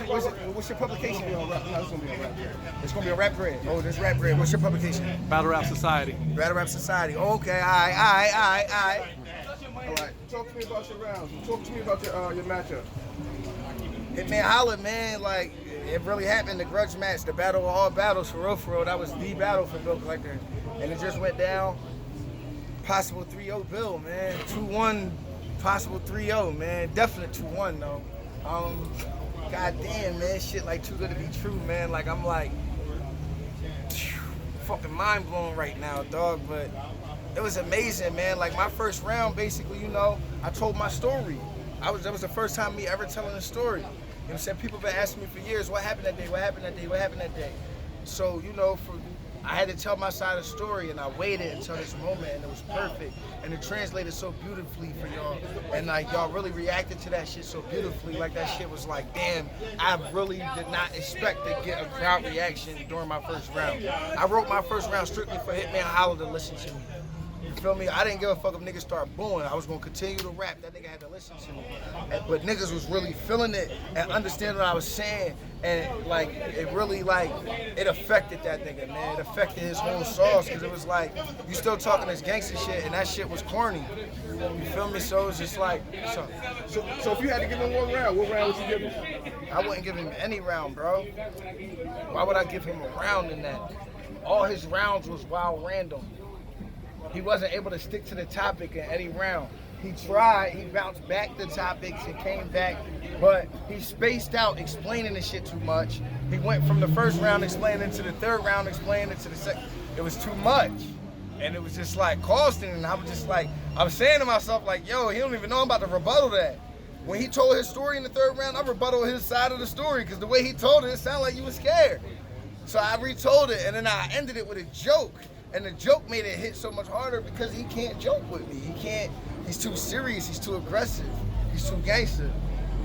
what's your publication? No, it's gonna be on Rap Grid. It's gonna be on Rap Grid. Oh, there's Rap Grid. What's your publication? BattleRapsociety. BattleRapsociety. Okay, all right. All right. Talk to me about your rounds. Talk to me about your matchup. Hitman Holla, man, like, it really happened, the grudge match, the battle of all battles, for real, that was the battle for Bill Collector. And it just went down, possible 3-0 Bill, man. 2-1, possible 3-0, man. Definite 2-1, though. God damn, man, shit like too good to be true, man. Like, I'm like, fucking mind blown right now, dog, but it was amazing, man. Like, my first round, basically, you know, I told my story. That was the first time me ever telling a story. You know what I'm saying? People been asking me for years, what happened that day, what happened that day, what happened that day? So, you know, I had to tell my side of the story, and I waited until this moment, and it was perfect. And it translated so beautifully for y'all. And like, y'all really reacted to that shit so beautifully. Like, that shit was like, damn, I really did not expect to get a crowd reaction during my first round. I wrote my first round strictly for Hitman Holla to listen to me. You feel me? I didn't give a fuck if niggas start booing. I was gonna continue to rap. That nigga had to listen to me. But niggas was really feeling it and understanding what I was saying. And like, it really like, it affected that nigga, man. It affected his whole sauce, because it was like, you still talking this gangster shit, and that shit was corny. You feel me? So it was just like, So if you had to give him one round, what round would you give him? I wouldn't give him any round, bro. Why would I give him a round in that? All his rounds was wild random. He wasn't able to stick to the topic in any round. He tried, he bounced back the topics and came back, but he spaced out explaining the shit too much. He went from the first round explaining to the third round explaining it to the second. It was too much. And it was just like costing, and I was just like, I was saying to myself like, yo, he don't even know I'm about to rebuttal that. When he told his story in the third round, I rebutted his side of the story, because the way he told it sounded like he was scared. So I retold it, and then I ended it with a joke. And the joke made it hit so much harder because he can't joke with me. He's too serious, he's too aggressive, he's too gangster.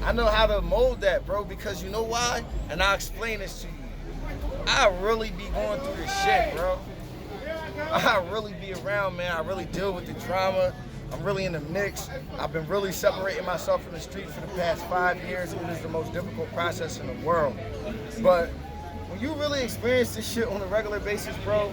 I know how to mold that, bro, because you know why? And I'll explain this to you. I really be going through this shit, bro. I really be around, man. I really deal with the drama. I'm really in the mix. I've been really separating myself from the street for the past 5 years. It is the most difficult process in the world. But when you really experience this shit on a regular basis, bro,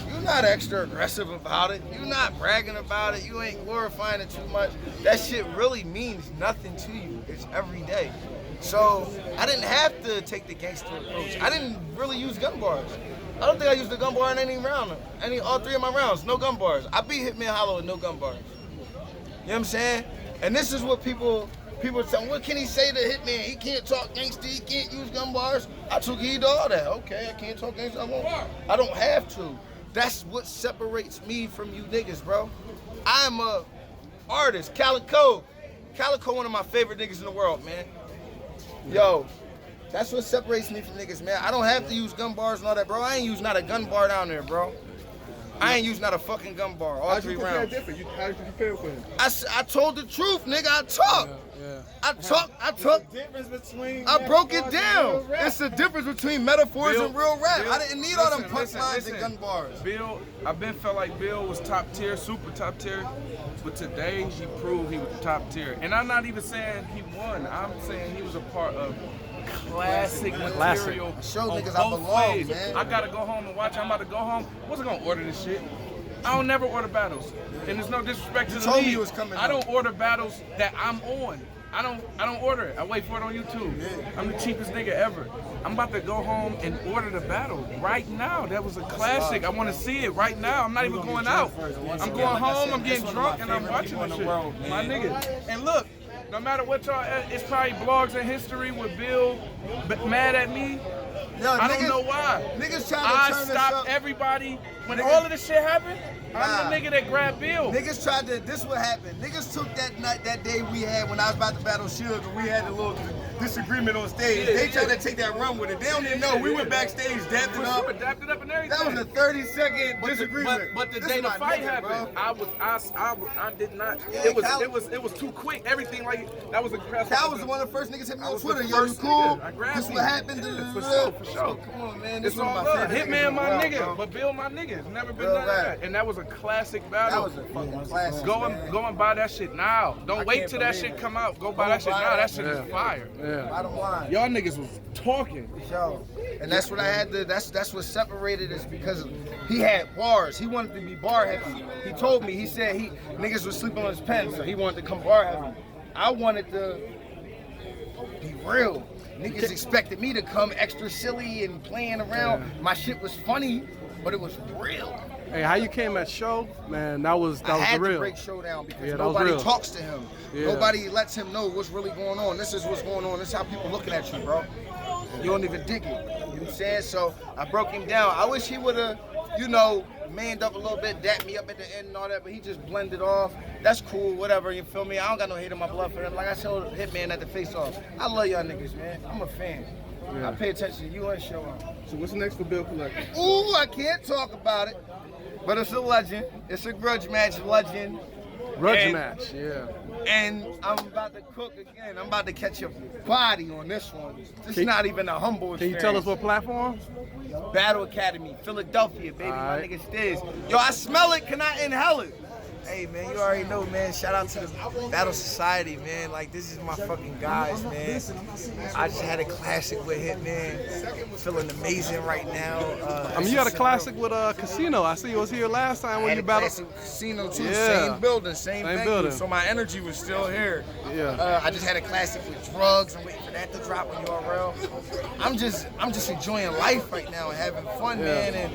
you're not extra aggressive about it. You're not bragging about it. You ain't glorifying it too much. That shit really means nothing to you. It's every day. So I didn't have to take the gangster approach. I didn't really use gun bars. I don't think I used a gun bar in any round. All 3 of my rounds, no gun bars. I beat Hitman Holla with no gun bars. You know what I'm saying? And this is what people tell me, what can he say to Hitman? He can't talk gangster, he can't use gun bars. I took heed to all that. Okay, I can't talk gangster, I don't have to. That's what separates me from you niggas, bro. I'm a artist, Calicoe. Calicoe, one of my favorite niggas in the world, man. Yo, that's what separates me from niggas, man. I don't have to use gun bars and all that, bro. I ain't use not a gun bar down there, bro. I ain't used not a fucking gun bar all 3 rounds. How did you prepare for him? I told the truth, nigga. I talked. Yeah. I talked. I broke it down. It's the difference between metaphors and real rap. I didn't need all them punchlines and gun bars. Bill, I've been felt like Bill was top tier, super top tier, but today he proved he was top tier. And I'm not even saying he won. I'm saying he was a part of classic material. Show on niggas I both belong, ways. man. I gotta go home and watch. I'm about to go home. Wasn't gonna order this shit. I don't never order battles, and there's no disrespect to the told me league. you was coming I don't order battles that I'm on. I don't order it. I wait for it on YouTube. I'm the cheapest nigga ever. I'm about to go home and order the battle right now. That was a classic. I want to see it right now. I'm not even going out. I'm going home. I'm getting drunk and I'm watching this shit. My nigga. And look. No matter what y'all, it's probably blogs in history with Bill mad at me. Yo, I don't know why. Niggas trying to turn this stopped up. everybody when all of this shit happened. I'm the nigga that grabbed Bill. Niggas tried to, this what happened. Niggas took that night, that day we had when I was about to battle Suge, and we had a little disagreement on stage. They tried to take that run with it. They don't even know. We went backstage, dapped it up. Dapped it up and everything. That was a 30-second disagreement. But the day the fight happened, I did not. It was too quick. Everything like that was a crash. That was one of the first niggas hit me on Twitter. Yo, you cool? This what happened. For sure. Come on, man. This It's is one all of my love. favorite Hitman, my niggas, nigga, bro. but Bill, my nigga. It's never been Real done like rap. that. And that was a classic battle. That was a fucking classic. Go and buy that shit now. Don't wait till that shit come out. Go buy that shit now. That shit is fire. Yeah. Bottom line. Y'all niggas was talking. Yo, and that's what I had to. That's what separated us because he had bars. He wanted to be bar heavy. He told me. He said niggas was sleeping on his pen, so he wanted to come bar heavy. I wanted to be real. Niggas expected me to come extra silly and playing around. Yeah. My shit was funny, but it was real. Hey, how you came at show, man? That was I had real. to break Showdown because Yeah, that was nobody real. talks to him. Yeah. Nobody lets him know what's really going on. This is what's going on. This is how people looking at you, bro. You don't even dig it. You know what I'm saying? So I broke him down. I wish he would have, you know, manned up a little bit, dapped me up at the end and all that, but he just blended off. That's cool, whatever, you feel me? I don't got no hate in my blood for him. Like I told Hitman at the face-off, I love y'all niggas, man. I'm a fan. Yeah. I pay attention to you and show up. So what's next for Bill Collector? Ooh, I can't talk about it, but it's a legend. It's a grudge match legend. Grudge And- match, yeah. And I'm about to cook again. I'm about to catch a body on this one. It's Can- not even a humble Can experience. you tell us what platform? Battle Academy, Philadelphia, baby. All My right. nigga Stiz. Yo, I smell it. Can I inhale it? Hey, man, you already know, man. Shout out to the Battle Society, man. Like, this is my fucking guys, man. I just had a classic with Hitman. Feeling amazing right now. I mean, you had a classic with Casino. I see you was here last time I when had you a battled. classic casino too, Yeah. same building, same venue, building. so my energy was still here. Yeah. I just had a classic with drugs. I'm waiting for that to drop on URL. I'm just enjoying life right now and having fun, Yeah. man, and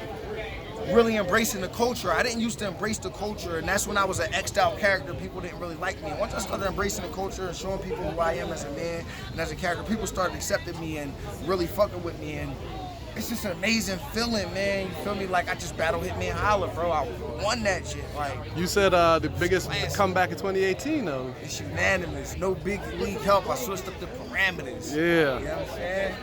really embracing the culture. I didn't used to embrace the culture, and that's when I was an X'd out character. People didn't really like me. Once I started embracing the culture and showing people who I am as a man and as a character, people started accepting me and really fucking with me, and it's just an amazing feeling, man. You feel me? Like I just battled Hitman Holla, bro. I won that shit. Like You said the biggest Classic. comeback in 2018, though. it's unanimous. No big league help. I switched up the parameters. Yeah. You know what I'm saying?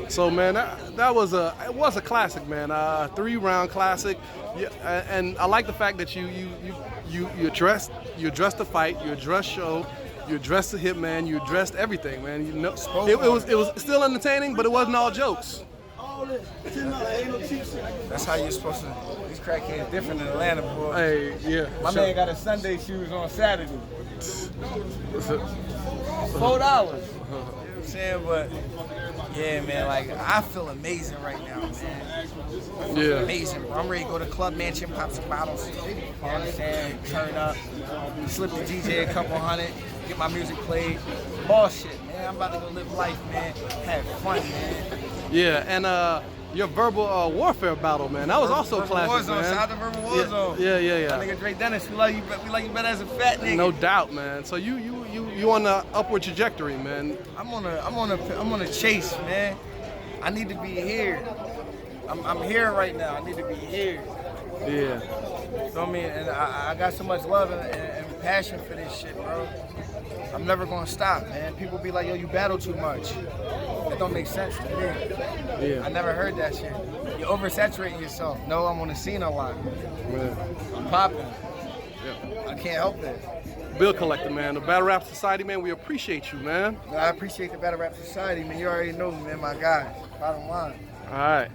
So man, that was a classic, man. 3-round classic. Yeah, and I like the fact that you addressed the fight, you addressed show, you addressed the Hitman, you addressed everything, man. You know, it was still entertaining, but it wasn't all jokes. That's how you're supposed to. These crackheads different in Atlanta, boy. Hey, yeah. My sure. man got his Sunday shoes on Saturday. $4. You know what I'm saying? But yeah, man, like I feel amazing right now, man. Yeah. Amazing, bro. I'm ready to go to Club Mansion, pop some bottles. You know what I'm saying? Turn up, slip the DJ a couple hundred, get my music played. Bullshit, man. I'm about to go live life, man. Have fun, man. Yeah, and your verbal warfare battle, man, that was also Verbal classic, Warzone, man. shout out to Verbal Warzone. Yeah. My nigga Dre Dennis, we like you better as a fat nigga. No doubt, man. So you on the upward trajectory, man. I'm on a chase, man. I need to be here. I'm here right now. I need to be here. Yeah. You know what I mean? And I got so much love and passion for this shit, bro. I'm never gonna stop, man. People be like, yo, you battle too much. It don't make sense to me. Yeah. I never heard that shit. You're oversaturating yourself. No, I'm on the scene a lot. Yeah. I'm popping. Yeah. I can't help it. Bill Collector, man. The Battle Rap Society, man, we appreciate you, man. I appreciate the Battle Rap Society, man. You already know me, man, my guy. Bottom line. All right.